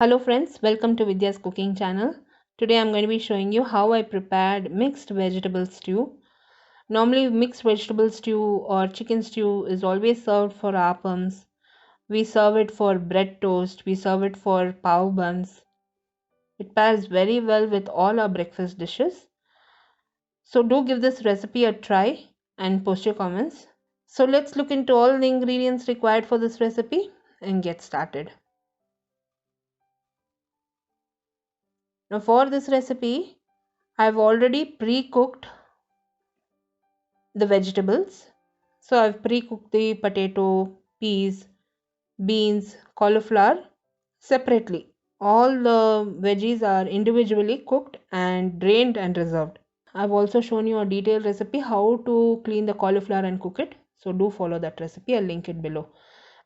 Hello friends, welcome to Vidya's cooking channel. Today I'm going to be showing you how I prepared mixed vegetable stew. Normally mixed vegetable stew or chicken stew is always served for appams. We serve it for bread toast, we serve it for pav buns. It pairs very well with all our breakfast dishes. So do give this recipe a try and post your comments. So let's look into all the ingredients required for this recipe and get started. Now for this recipe, I've already pre-cooked the vegetables. So I've pre-cooked the potato, peas, beans, cauliflower separately. All the veggies are individually cooked and drained and reserved. I've also shown you a detailed recipe how to clean the cauliflower and cook it. So do follow that recipe. I'll link it below.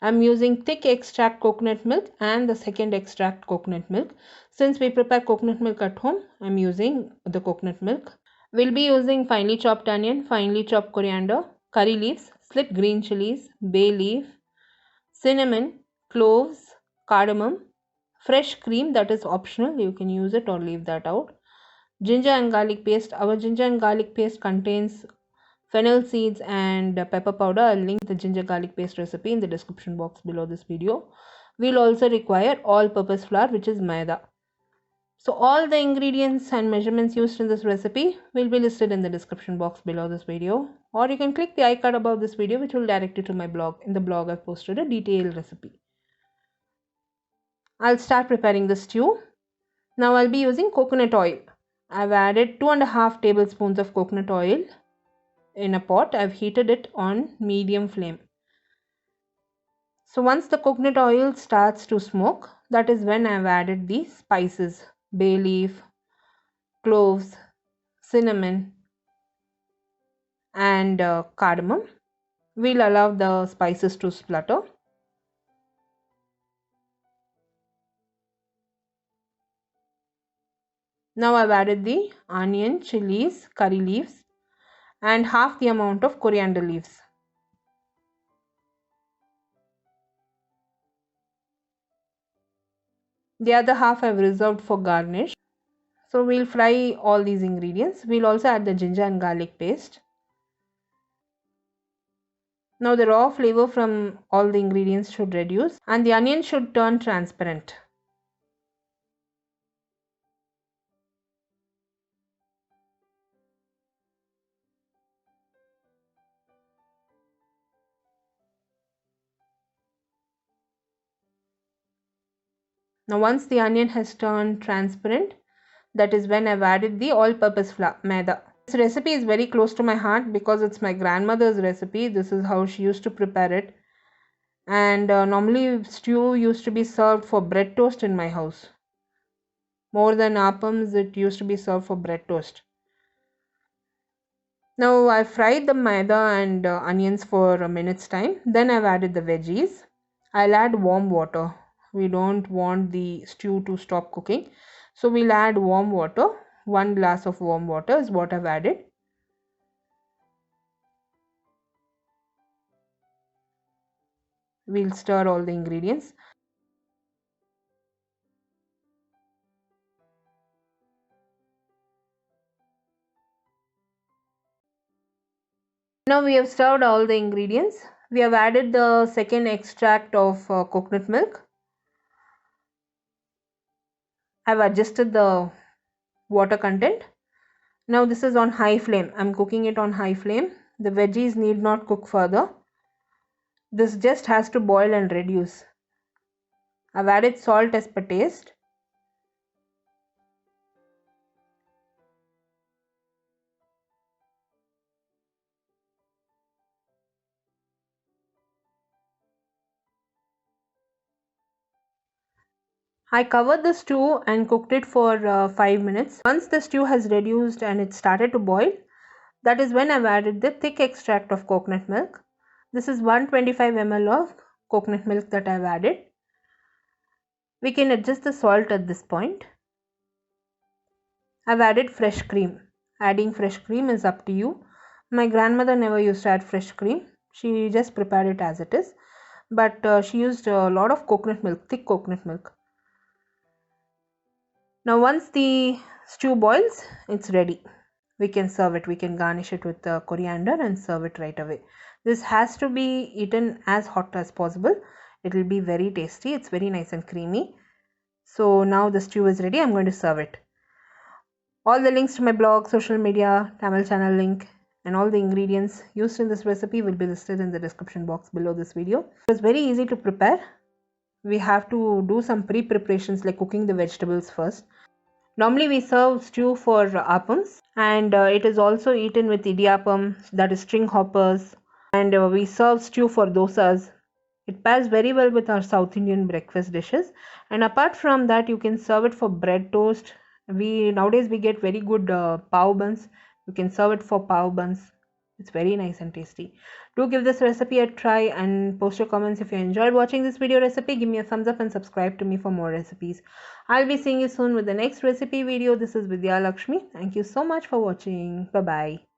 I'm using thick extract coconut milk and the second extract coconut milk. Since we prepare coconut milk at home, I'm using the coconut milk. We'll be using finely chopped onion, finely chopped coriander, curry leaves, slit green chilies, bay leaf, cinnamon, cloves, cardamom, fresh cream that is optional, you can use it or leave that out. Ginger and garlic paste. Our ginger and garlic paste contains fennel seeds and pepper powder. I'll link the ginger garlic paste recipe in the description box below this video. We'll also require all-purpose flour, which is maida. So all the ingredients and measurements used in this recipe will be listed in the description box below this video, or you can click the icon above this video which will direct you to my blog. In the blog I've posted a detailed recipe. I'll start preparing the stew. Now I'll be using coconut oil. I've added 2.5 tablespoons of coconut oil in a pot. I've heated it on medium flame. So once the coconut oil starts to smoke, that is when I've added the spices, bay leaf, cloves, cinnamon and cardamom. We'll allow the spices to splutter. Now I've added the onion, chilies, curry leaves and half the amount of coriander leaves. The other half I've reserved for garnish. So we'll fry all these ingredients. We'll also add the ginger and garlic paste. Now the raw flavor from all the ingredients should reduce and the onion should turn transparent. Now once the onion has turned transparent, that is when I've added the all-purpose flour, maida. This recipe is very close to my heart because it's my grandmother's recipe. This is how she used to prepare it. And normally stew used to be served for bread toast in my house. More than appams, it used to be served for bread toast. Now I fried the maida and onions for a minute's time. Then I've added the veggies. I'll add warm water. We don't want the stew to stop cooking. So we'll add warm water. 1 glass of warm water is what I've added. We'll stir all the ingredients. Now we have stirred all the ingredients. We have added the second extract of coconut milk. I've adjusted the water content. Now this is on high flame. I'm cooking it on high flame. The veggies need not cook further. This just has to boil and reduce. I've added salt as per taste. I covered the stew and cooked it for 5 minutes. Once the stew has reduced and it started to boil, that is when I've added the thick extract of coconut milk. This is 125 ml of coconut milk that I've added. We can adjust the salt at this point. I've added fresh cream. Adding fresh cream is up to you. My grandmother never used to add fresh cream. She just prepared it as it is. But she used a lot of coconut milk, thick coconut milk. Now once the stew boils, it's ready. We can serve it. We can garnish it with coriander and serve it right away. This has to be eaten as hot as possible. It will be very tasty. It's very nice and creamy. So now the stew is ready. I'm going to serve it. All the links to my blog, social media, Tamil channel link, and all the ingredients used in this recipe will be listed in the description box below this video. It's very easy to prepare. We have to do some pre-preparations like cooking the vegetables first. Normally we serve stew for appams, and it is also eaten with idiyappam, that is string hoppers, and we serve stew for dosas. It pairs very well with our South Indian breakfast dishes, and apart from that you can serve it for bread toast. Nowadays we get very good pav buns. You can serve it for pav buns. It's very nice and tasty. Do give this recipe a try and post your comments if you enjoyed watching this video recipe. Give me a thumbs up and subscribe to me for more recipes. I'll be seeing you soon with the next recipe video. This is Vidya Lakshmi. Thank you so much for watching. Bye bye.